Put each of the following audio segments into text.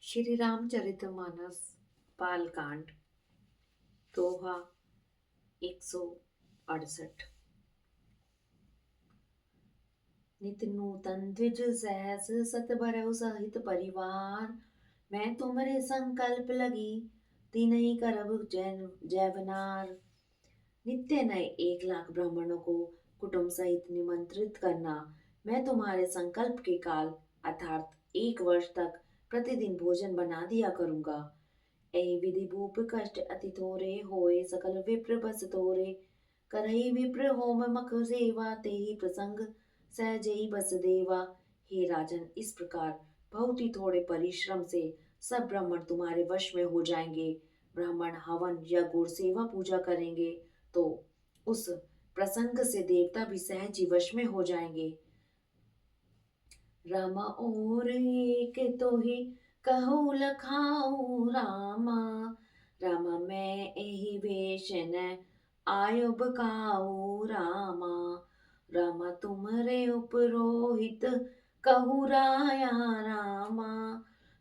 श्री रामचरितमानस बालकांड दोहा 168। नित नूतन द्विज सहस सत भरऊ सहित परिवार। मैं तुम्हारे संकल्प लगी तीनही करब जैवनार। नित्य नए 1 लाख ब्राह्मणों को कुटुंब सहित निमंत्रित करना। मैं तुम्हारे संकल्प के काल अर्थात 1 वर्ष तक प्रतिदिन भोजन बना दिया करूंगा। एहि विधि भूप कष्ट अति थोरे होए सकल विप्र बस तोरे। करहि विप्र होम मख सेवा तेहि प्रसंग सहजहि बस देवा। हे राजन, इस प्रकार बहुत ही थोड़े परिश्रम से सब ब्राह्मण तुम्हारे वश में हो जाएंगे। ब्राह्मण हवन यज्ञ और सेवा पूजा करेंगे तो उस प्रसंग से देवता भी सहज ही वश में हो जाएंगे। रामा और एक तो ही कहूँ लखाऊं रामा। रामा मैं एहि वेश न आयो बकाऊ रामा। रामा तुमरे उपरोहित कहूँ राया रामा।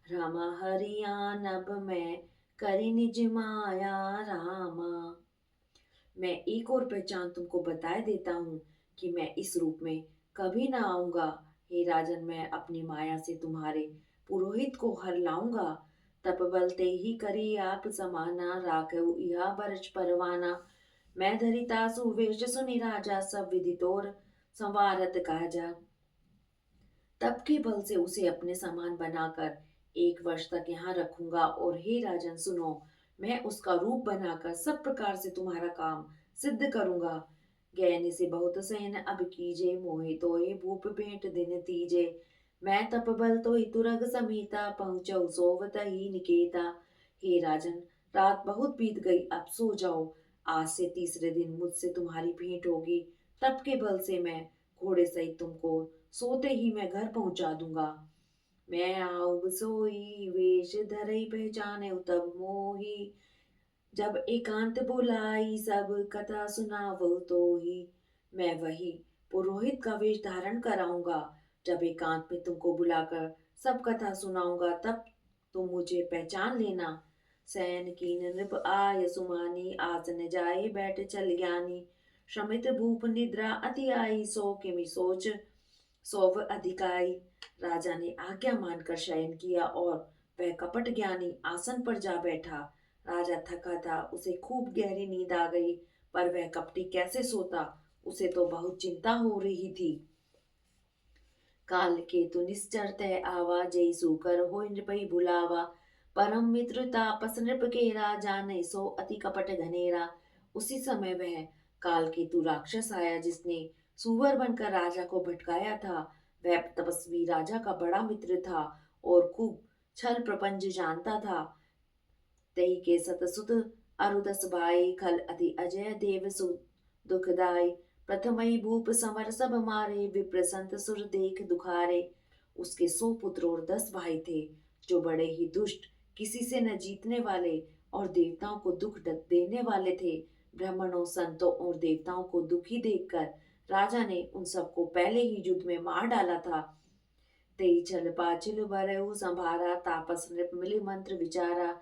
रामा हरियाणब मैं करी निज माया रामा। मैं एक और पहचान तुमको बताए देता हूँ कि मैं इस रूप में कभी ना आऊंगा। हे राजन, मैं अपनी माया से तुम्हारे पुरोहित को हर लाऊंगा। तप बल ते ही करी आप समाना राखऊ इहा बरच परवाना। मैं धरी तासु वेश सुनि राजा सब विधि तोर संवारत काजा। तप के बल से उसे अपने समान बनाकर 1 वर्ष तक यहाँ रखूंगा। और हे राजन सुनो, मैं उसका रूप बनाकर सब प्रकार से तुम्हारा काम सिद्ध करूंगा। गैनी से बहुत सहन अब कीजे मोहि तोय भूप भेंट दिन तीजे। मैं तप बल तो तुरग समीता पहुंचऊ सोवत ही निकेता। हे राजन, रात बहुत बीत गई, अब सो जाओ। आज से तीसरे दिन मुझसे तुम्हारी भेंट होगी। तप के बल से मैं घोड़े सहित तुमको सोते ही मैं घर पहुंचा दूंगा। मैं आऊब सोई वेश धरई पहचाने तब मोही। जब एकांत बुलाई सब कथा सुनावो तो ही। मैं वही पुरोहित का वेश धारण कराऊंगा। जब एकांत में तुमको बुलाकर सब कथा सुनाऊंगा तब तुम मुझे पहचान लेना। सैन कीन नृप आय सुमानी आसन जाए बैठ चल ज्ञानी। श्रमित भूप निद्रा अति आई सो किमि सोच सौव अधिकाई। राजा ने आज्ञा मानकर शयन किया और वह कपट ज्ञानी आसन पर जा बैठा। राजा थका था, उसे खूब गहरी नींद आ गई, पर वह कपटी कैसे सोता, उसे तो बहुत चिंता हो रही थी। काल केतु निश्चर तय आवा जय सुकर हो नृपहि भुलावा। परम मित्र तापस नृप के राजा ने सो अति कपट घनेरा। उसी समय वह काल केतु राक्षस आया जिसने सुअर बनकर राजा को भटकाया था। वह तपस्वी राजा का बड़ा मित्र था और खूब छल प्रपंच जानता था। तई के सतसुत अरुदस भाई खल अति अजय देव सु दुखदाई। प्रथमई भूप समर सब मारे विप्र संत सुर देख दुखारे। उसके 100 पुत्र और 10 भाई थे जो बड़े ही दुष्ट, किसी से न जीतने वाले और देवताओं को दुख देने वाले थे। ब्राह्मणों, संतों और देवताओं को दुखी देखकर राजा ने उन सबको पहले ही युद्ध में मार डाला था। तेई छल पाछिल भरऊ संभारा तापस नृप मिली मंत्र विचारा।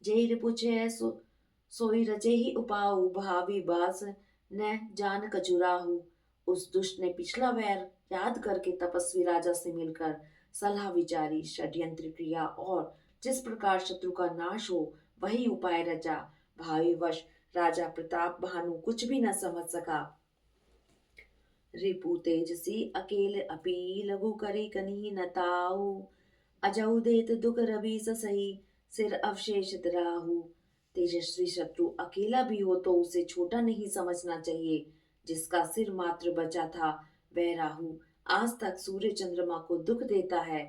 जेर पूछे सोई रचे ही उपाऊ भावी बास न जान कछुराहू। उस दुष्ट ने पिछला वैर याद करके तपस्वी राजा से मिलकर सलाह विचारी, षड्यंत्र किया और जिस प्रकार शत्रु का नाश हो वही उपाय रचा। भावी वश राजा प्रताप भानु कुछ भी न समझ सका। रिपु तेजसी अकेल अपी लघु करी कनी न ताऊ। अजऊ देत दुख रवि ससही सिर अवशेष राहु। तेजस्वी शत्रु अकेला भी हो तो उसे छोटा नहीं समझना चाहिए। जिसका सिर मात्र बचा था वह राहु आज तक सूर्य चंद्रमा को दुख देता है।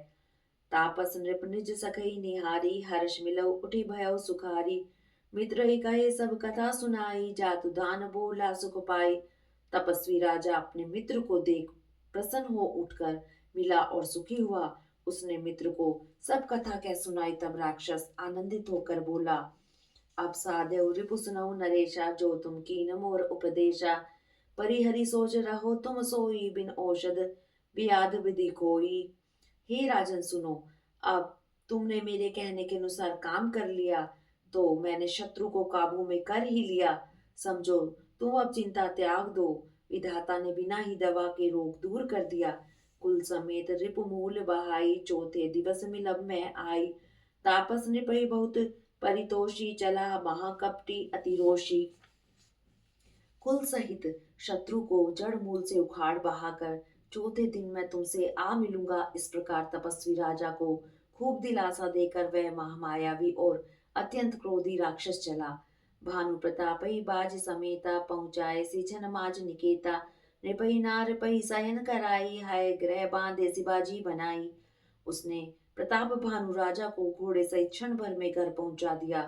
तापस नृप निज सखई निहारी हर्ष मिलऊ उठी भयउ सुखारी। मित्र ही कहे सब कथा सुनाई जातु दान बोला सुख पाई। तपस्वी राजा अपने मित्र को देख प्रसन्न हो उठकर मिला और सुखी हुआ। उसने मित्र को सब कथा कह सुनाई। तब राक्षस आनंदित होकर बोला, अब साधे रिपु सुनऊ नरेशा जो तुम कीन मोर उपदेशा। परिहरि सोच रहो तुम सोई बिन औषध व्याध विधि कोई। हे राजन सुनो, अब तुमने मेरे कहने के अनुसार काम कर लिया, तो मैंने शत्रु को काबू में कर ही लिया। समझो, तुम अब चिंता त्याग दो। विधाता ने बिना ही दवा के रोग दूर कर दिया। कुल समेत रिपुमूल बहाई, चौथे दिवस मिलब में आई। तापस नृपहि बहुत परितोषी, चला महाकपटी अतिरोषी। कुल सहित शत्रु को जड़ मूल से उखाड़ बहाकर चौथे दिन मैं तुमसे आ मिलूंगा, इस प्रकार तपस्वी राजा को खूब दिलासा देकर वह महामायावी और अत्यंत क्रोधी राक्षस चला। भानु प्रतापई बाज समेता, पहुंचाए सिछन माज निकेता। नृपहि नारपहि शयन कराई, है ग्रह बांधे शिवाजी बनाई। उसने प्रताप भानु राजा को घोड़े सहित क्षण भर में घर पहुंचा दिया।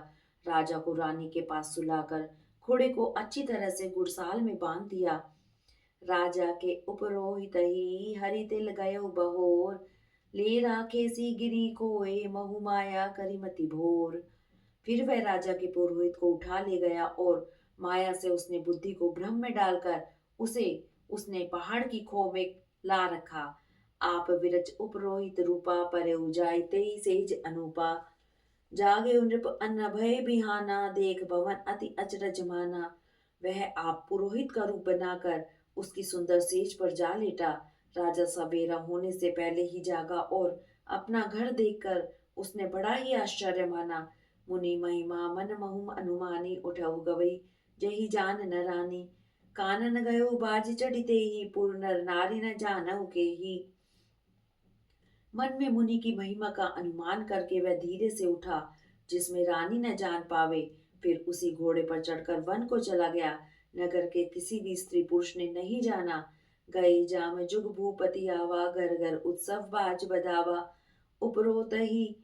राजा को रानी के पास सुलाकर घोड़े को अच्छी तरह से गुड़साल में बांध दिया। राजा के उपरोहित ही हरि तिल गयो बहोर, ले राखे सी गिरी कोय, महु माया करी मति भोर। फिर वह राजा के पुरोहित को उठा ले गया और माया से उसने बुद्धि को भ्रम में डालकर उसे उसने पहाड़ की खो में ला रखा। आप विरच उपरोहित रूपा, परे उजाई तेई सेज अनूपा। जागे नृप अन्न भय बिहाना, देख भवन अति अचरज माना। वह आप पुरोहित का रूप बनाकर उसकी सुंदर सेज पर जा लेटा। राजा सवेरा होने से पहले ही जागा और अपना घर देखकर उसने बड़ा ही आश्चर्य माना। मुनि महिमा मन महु अनुमानी, उठऊ गवई जही जान न रानी। कानन गयो बाज चढ़िते ही, पुर नर नारी न जानऊ के ही। मन में मुनि की महिमा का अनुमान करके वह धीरे से उठा, जिसमें रानी न जान पावे। फिर उसी घोड़े पर चढ़कर वन को चला गया। नगर के किसी भी स्त्री पुरुष ने नहीं जाना। गए जाम जुग भूपति आवा, घर घर उत्सव बाज बधावा। उपरोत ही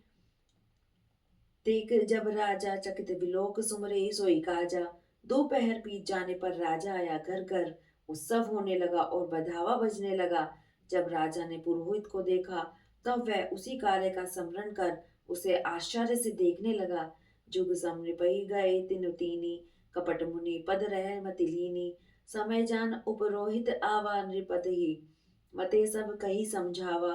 देख जब राजा, चकित विलोक सुमरे सोई काजा। दोपहर बीत जाने पर राजा आया, घर घर उत्सव होने लगा और बधावा बजने लगा। जब राजा ने पुरोहित को देखा, तब वह उसी कार्य का स्मरण कर उसे आश्चर्य से देखने लगा। जुग समृपहि गए तिनु तीनी, कपट मुनि पद रह मति लीनी। समय जान उपरोहित आवा, नृपत ही मते सब कही समझावा।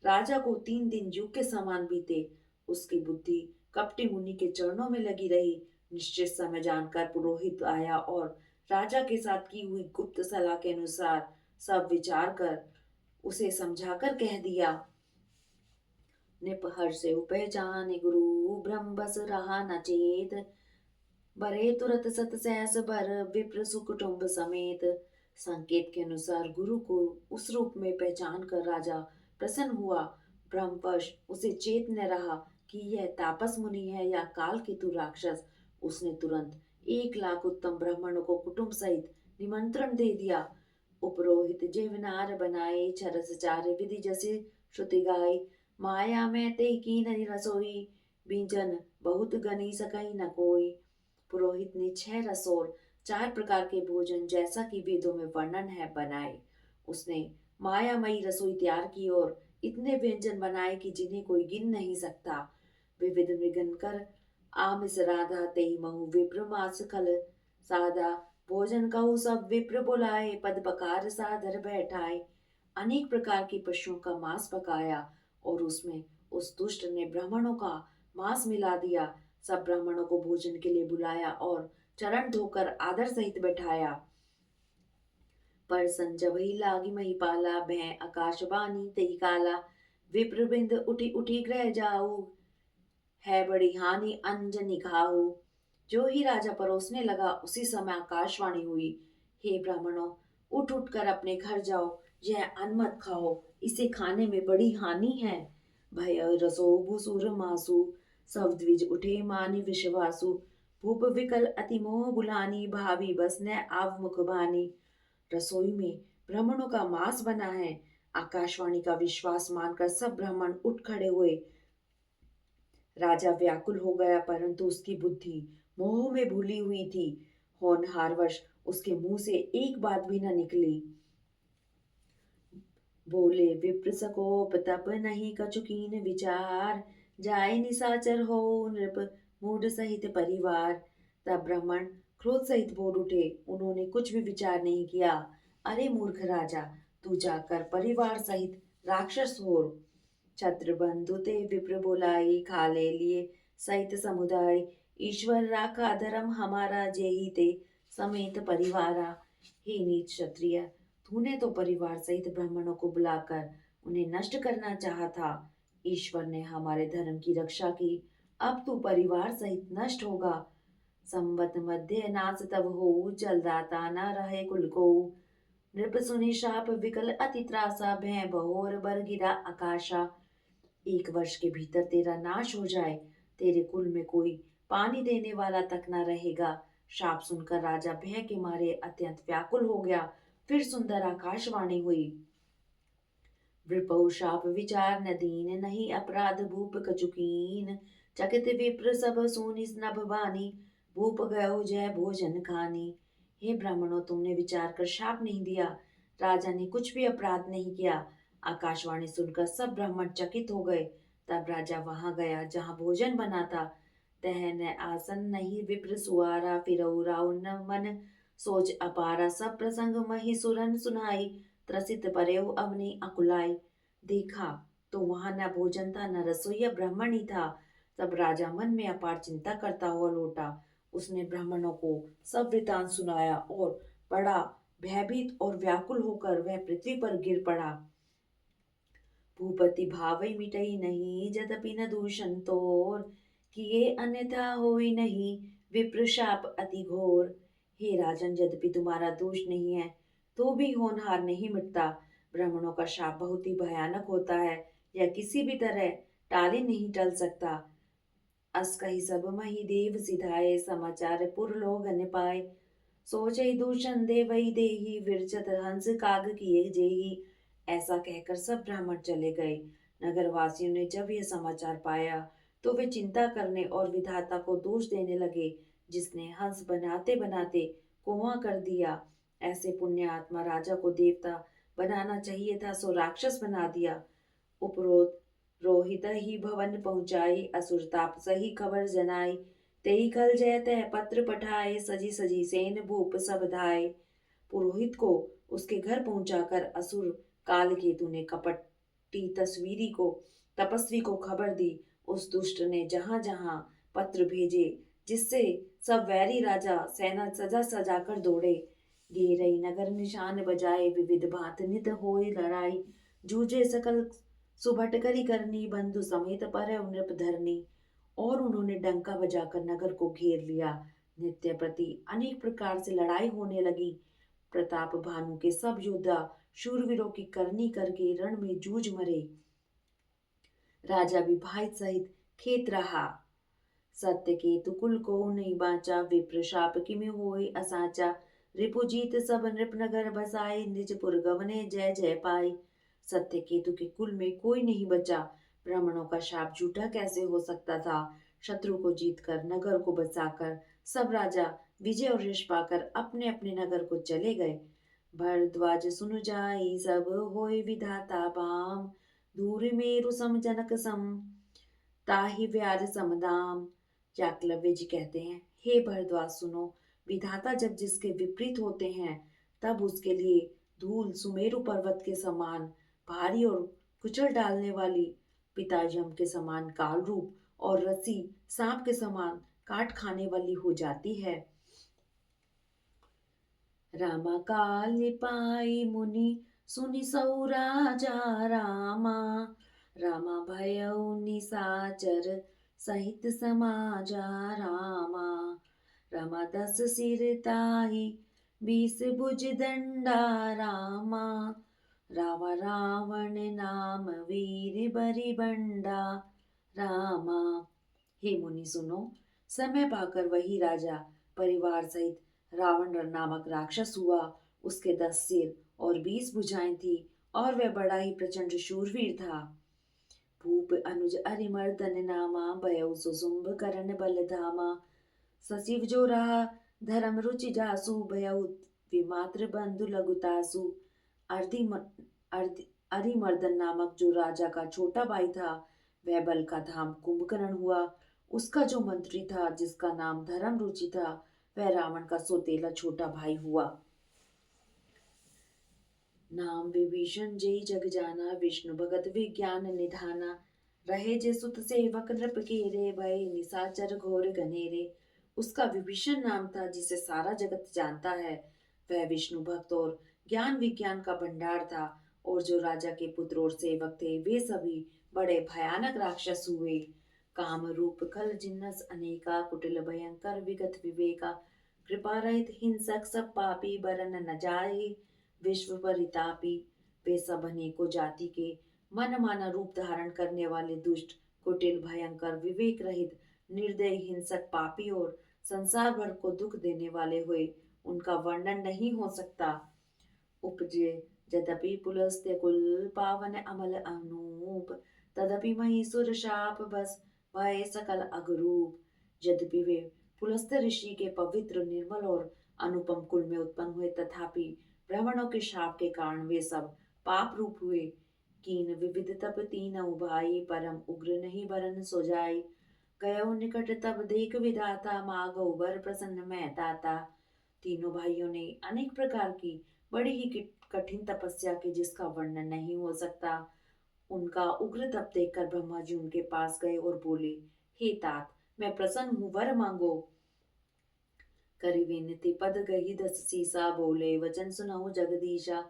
राजा को 3 दिन युग के समान बीते। उसकी बुद्धि कपटी मुनि के चरणों में लगी रही। निश्चित समय जानकर पुरोहित आया और राजा के साथ की हुई गुप्त सलाह के अनुसार सब विचार कर उसे समझाकर कह दिया। निपहर से पहचान गुरु, ब्रह्म बस रहा न चेत। बरे तुरत सत सहस बर, विप्र सुकुटुंब समेत। संकेत के अनुसार गुरु को उस रूप में पहचान कर राजा प्रसन्न हुआ। ब्रह्मवश उसे चेत न रहा कि यह तापस मुनि है या काल केतु राक्षस। उसने तुरंत 1 लाख उत्तम ब्राह्मणों को कुटुंब सहित निमंत्रण दे दिया। उपरोहित जेवनार बनाए, छरस चार विधि जैसे श्रुति गाय। माया में ते कीन रसोई, बीजन बहुत गनी सकई न कोई। पुरोहित ने 6 रस और 4 प्रकार के भोजन, जैसा कि वेदों में वर्णन है, बनाए। उसने मायामयी रसोई तैयार की और इतने व्यंजन बनाए कि जिन्हें कोई गिन नहीं सकता। विविध मृगन कर आमिस राधा, तेहि महु विप्र मास खल सादा। भोजन कहु सब विप्र बुलाए, पद पकार सादर बैठाए। अनेक प्रकार के पशुओं का मांस पकाया और उसमें उस दुष्ट ने ब्राह्मणों का मांस मिला दिया। सब ब्राह्मणों को भोजन के लिए बुलाया और चरण धोकर आदर सहित बैठाया। पर संजब ही लागी महिपाला, भय आकाशवाणी तेहि काला। विप्रबिंद उठी उठी ग्रह जाऊ, है बड़ी हानि अंजनी खाऊ। जो ही राजा परोसने लगा, उसी समय आकाशवाणी हुई, हे ब्राह्मणों, उठ उठ कर अपने घर जाओ। यह अन्न मत खाओ, इसे खाने में बड़ी हानि है। भय रसो भूसुर मासु, सब द्विज उठे मानि विश्वासु। भूप विकल अति मोह बुलानी, भावी बस न आव मुख बानी। रसोई में ब्राह्मणों का मांस बना है। आकाशवाणी का विश्वास मानकर सब ब्राह्मण उठ खड़े हुए। राजा व्याकुल हो गया, परंतु उसकी बुद्धि मोह में भूली हुई थी। होनहारवश उसके मुंह से एक बात भी न निकली। बोले विप्र सकोप, तप नहीं कछुकीन विचार। जाय निशाचर हो नृप, मूड सहित परिवार। तब ब्राह्मण क्रोध सहित बोल उठे। उन्होंने कुछ भी विचार नहीं किया। अरे मूर्ख राजा, तू जाकर परिवार सहित राक्षस हो छत्र बंधु ते विप्र बोलाई, खा ले लिए सहित समुदाय। ईश्वर राखा धर्म हमारा, जेहि ते समेत परिवारा। हे नीच क्षत्रिय, तूने तो परिवार सहित ब्राह्मणों को बुलाकर उन्हें नष्ट करना चाहा था। ईश्वर ने हमारे धर्म की रक्षा की, अब तू परिवार सहित नष्ट होगा। संवत मध्य नास तब हो, जलदाता न रहे कुल को। नृप सुनि शाप विकल अति त्रासा, भय बहोर बर गिरा आकाशा। 1 वर्ष के भीतर तेरा नाश हो जाए, तेरे कुल में कोई पानी देने वाला तक न रहेगा। शाप सुनकर राजा भय के मारे अत्यंत व्याकुल हो गया। फिर सुंदर आकाशवाणी हुई, विप्रौ शाप विचार न दीन, नहीं अपराध भूप कचुकीन। चकित विप्र सब सोनि नभ बानी, भूप गयो जय भोजन खानी। हे ब्राह्मणों, तुमने विचार कर शाप नहीं दिया, राजा ने कुछ भी अपराध नहीं किया। आकाशवाणी सुनकर सब ब्राह्मण चकित हो गए। तब राजा वहां गया जहां भोजन बना था। तह न आसन नहीं विप्र सुआरा, फिरऊ राव न मन सोच अपारा। सब प्रसंग मही सुरन सुनाई, त्रसित परेव अवनि अकुलाई। देखा तो वहां न भोजन था, न रसोईया ब्राह्मण ही था। तब राजा मन में अपार चिंता करता हुआ लौटा। उसने ब्राह्मणों को सब वृतांत सुनाया और बड़ा भयभीत और व्याकुल होकर वह पृथ्वी पर गिर पड़ा। भूपति भावई मिटई नहीं, यद्यपि न दूषण तोर, किए अन्यथा होई नहीं, विप्र शाप अति घोर। हे राजन, यद्यपि तुम्हारा दोष नहीं है तो भी होनहार नहीं मिटता। ब्राह्मणों का शाप बहुत ही भयानक होता है, यह किसी भी तरह टाले नहीं टल सकता। अस कही सब मही देव सिधाए, समाचार पुर लोग न पाए। सोचई दूषण देवई देही, विरचत हंस काग किए जेही। ऐसा कहकर सब ब्राह्मण चले गए। नगर वासियों ने जब यह समाचार पाया तो वे चिंता करने और विधाता को दोष देने लगे, जिसने हंस बनाते बनाते कुआं कर दिया। ऐसे पुण्य आत्मा राजा को देवता बनाना चाहिए था, सो राक्षस बना दिया। उपरोत रोहित ही भवन पहुंचाई, असुर ताप सही खबर जनाई। तेई खल जय तह पत्र पठाए, सजी सजी सेन भूप सब धाए। पुरोहित को उसके घर पहुंचाकर असुर कालकेतु ने कपटी तस्वीरी को तपस्वी को खबर दी। उस दुष्ट ने जहां जहां पत्र भेजे, जिससे सब वैरी राजा सेना सजा सजा कर दौड़े। घेरई नगर निशान बजाए, विविध भांत नित होई लड़ाई। जूझे सकल सुभट करी करनी, बंधु समेत पर नृप धरनी। और उन्होंने डंका बजाकर नगर को घेर लिया। नित्य प्रति अनेक प्रकार से लड़ाई होने लगी। प्रताप भानु के सब योद्धा शूरवीरों की करनी करके रण में जूझ मरे। राजा भी भाई सहित खेत रहा। सत्य केतु कुल को नहीं बाचा, विप्र शाप किमि होय असाचा। रिपुजीत सब नृपनगर बसाए, निजपुर गवने जय जय पाए। सत्य केतु के कुल में कोई नहीं बचा। ब्राह्मणों का शाप झूठा कैसे हो सकता था। शत्रु को जीतकर नगर को बसाकर सब राजा विजय और यश पाकर अपने अपने नगर को चले गए। भरद्वाज सुनु जाई सब, होय विधाता बाम। दूर मेरु सम जनक सम, ताहि व्यार समदाम। याकलव्य जी कहते हैं, हे भरद्वाज सुनो, विधाता जब जिसके विपरीत होते हैं तब उसके लिए धूल सुमेरु पर्वत के समान भारी और कुचल डालने वाली, पिता यम के समान काल रूप और रस्सी सांप के समान काट खाने वाली हो जाती है। रामा काल पाई मुनि सुनि सौ राजा रामा, रामा भयउ निसाचर सहित समाजा रामा। रामा 10 सिर ताहि 20 भुज दंडा रामा, रावा रावण नाम वीर बरी बंडा रामा। हे मुनि सुनो, समय पाकर वही राजा परिवार सहित रावण नामक राक्षस हुआ। उसके 10 सिर और 20 भुजाएं थी और वह बड़ा ही प्रचंड शूरवीर था। भूप अनुज अरिमर्दन नामा, भयउ सुसुम्भ करण बल धामा। सचिव जो रहा धर्म रुचि जासु, भयउ विमात्र बंधु लघुतासु। अरिमर्दन नामक जो राजा का छोटा भाई था, वह बल का धाम कुंभकर्ण हुआ। उसका जो मंत्री था, जिसका नाम धर्म रुचि था, वह रावण का सौतेला छोटा भाई हुआ। नाम विभीषण जय जग जाना, विष्णु भगत विज्ञान निधाना। रहे जे सुत सेवक नृप रे, भय निशाचर घोर घनेरे। उसका विभीषण नाम था, जिसे सारा जगत जानता है। वह विष्णु भक्त और ज्ञान विज्ञान का भंडार था। और जो राजा के पुत्र और सेवक थे, वे सभी बड़े भयानक राक्षस हुए। काम रूप खल जिन्नस अनेका, कुटिल भयंकर विगत विवेका। कृपा रहित हिंसक सब पापी, बरन न जाए विश्व परितापी। वे सब अनेकों जाति के मन माना रूप धारण करने वाले दुष्ट, कुटिल, भयंकर, विवेक रहित, निर्दयी, हिंसक, पापी और संसार भर को दुख देने वाले हुए। उनका वर्णन नहीं हो सकता। उपजे यद्यपि पुलस्त्य कुल, पावन अमल अनूप। तदपि महिषुर शाप बस, भय सकल अगरूप। यद्यपि वे पुलस्त्य ऋषि के पवित्र, निर्मल और अनुपम कुल में उत्पन्न हुए, तथापि ब्राह्मणों के शाप के कारण वे सब पाप रूप हुए। कीन विविध तप तीनऊ भाई, परम उग्र नहीं बरन सो जाई। गयो निकट तब देख विधाता, मागो वर प्रसन्न मैं दाता। तीनों भाइयों ने अनेक प्रकार की बड़ी ही कठिन तपस्या की, जिसका वर्णन नहीं हो सकता। उनका उग्र तप देखकर ब्रह्मा जी उनके पास गए और बोले, हे तात, मैं प्रसन्न हूँ, वर मांगो। करी विनती पद गही दस सीसा, बोले वचन सुनहु जगदीशा।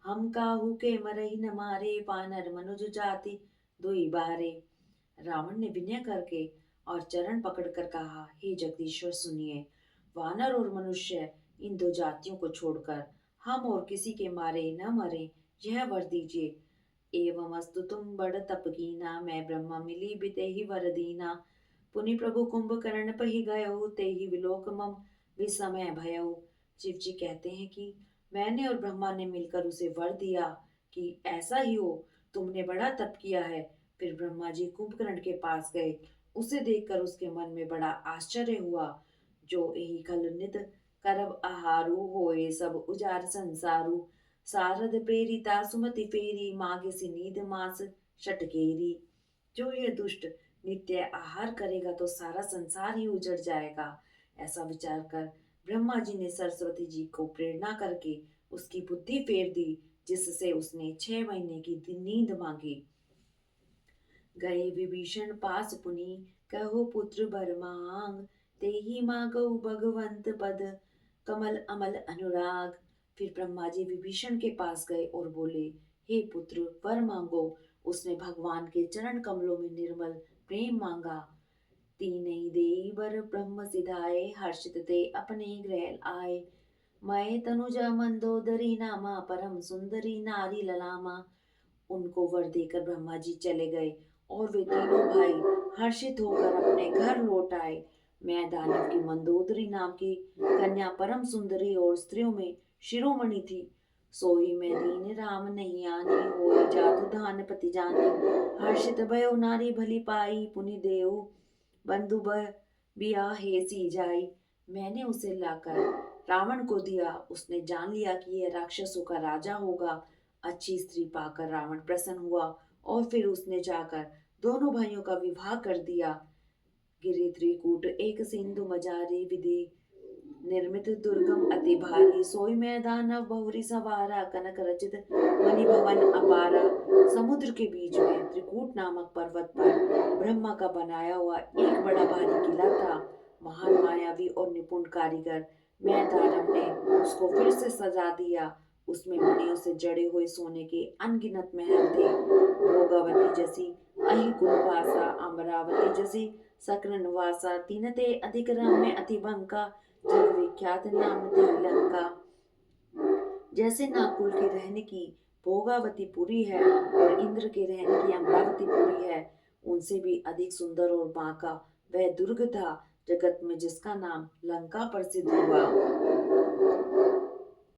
हम काहू के मरही न मारे, पानर मनुज जाति दुई बारे। रावण ने विनय करके और चरण पकड़कर कहा, हे जगदीश्वर सुनिए, वानर और मनुष्य इन दो जातियों को छोड़कर हम और किसी के मारे न मरे, यह वर दीजिए। एवं अस्तु तुम बड़ तप कीना, मैं ब्रह्मा मिली बिते ही वर दीना। पुनि प्रभु कुंभकर्ण पहि गयो, ते ही विलोक मम विसमय भयो। शिव जी कहते हैं कि मैंने और ब्रह्मा ने मिलकर उसे वर दिया कि ऐसा ही हो, तुमने बड़ा तप किया है। फिर ब्रह्मा जी कुंभकर्ण के पास गए। उसे देखकर उसके मन में बड़ा आश्चर्य हुआ। जो यही खल नित करब आहारु, होए सब उजार संसारु। सारद प्रेरिता सुमति फेरी, मागे सी नींद मास शटकेरी। जो ये दुष्ट नित्य आहार करेगा तो सारा संसार ही उजड़ जाएगा। ऐसा विचार कर ब्रह्मा जी ने सरस्वती जी को प्रेरणा करके उसकी बुद्धि फेर दी, जिससे उसने 6 महीने की नींद मांगी। गए विभीषण पास पुनि, कहो पुत्र बर मांग। तेहि मांगो भगवंत पद, कमल अमल अनुराग। फिर ब्रह्मा जी विभीषण के पास गए और बोले, हे पुत्र वर मांगो। उसने भगवान के चरण कमलों में निर्मल प्रेम मांगा। तीनई देई बर ब्रह्म सिधाए, हर्षित ते अपने गृह आए। मैं तनुजा मंदोदरी नामा, परम सुंदरी नारी ललामा। उनको वर देकर ब्रह्मा जी चले गए और वे तीनों भाई हर्षित होकर अपने घर लौट आए। मैं दानव की मंदोदरी नाम की कन्या परम सुंदरी और स्त्रियों में शिरोमणि थी। सोई मैं दीन राम नहीं आनी, होई जादू धान पति जानी। हर्षित भयो नारी भली पाई, पुनि देव बंधु बिया हे सी जाई। मैंने उसे लाकर रावण को दिया। उसने जान लिया कि यह राक्षसों का राजा होगा। अच्छी स्त्री पाकर रावण प्रसन्न हुआ और फिर उसने जाकर दोनों भाइयों का विवाह कर दिया। गिरि त्रिकूट एक सिंधु मजारी, विधि निर्मित दुर्गम अति भारी। सोई मैदान बहुरी सवारा, कनक रचित मणि भवन अपारा। समुद्र के बीच में त्रिकूट नामक पर्वत पर ब्रह्मा का बनाया हुआ एक बड़ा भारी किला था। महान मायावी और निपुण कारीगर मैदानव ने उसको फिर से सजा दिया। उसमें मणियों से जड़े हुए सोने के अनगिनत महल थे। भोगावती जैसी अहिकुलवासा, अमरावती जैसी सक्र तीन ते अधिक रम्य अति बंका। जग विख्यात नाम थी लंका। जैसे नाकुल के रहने की भोगावती पुरी है और इंद्र के रहने की अमरावती पुरी है, उनसे भी अधिक सुंदर और बांका वह दुर्ग था, जगत में जिसका नाम लंका प्रसिद्ध हुआ।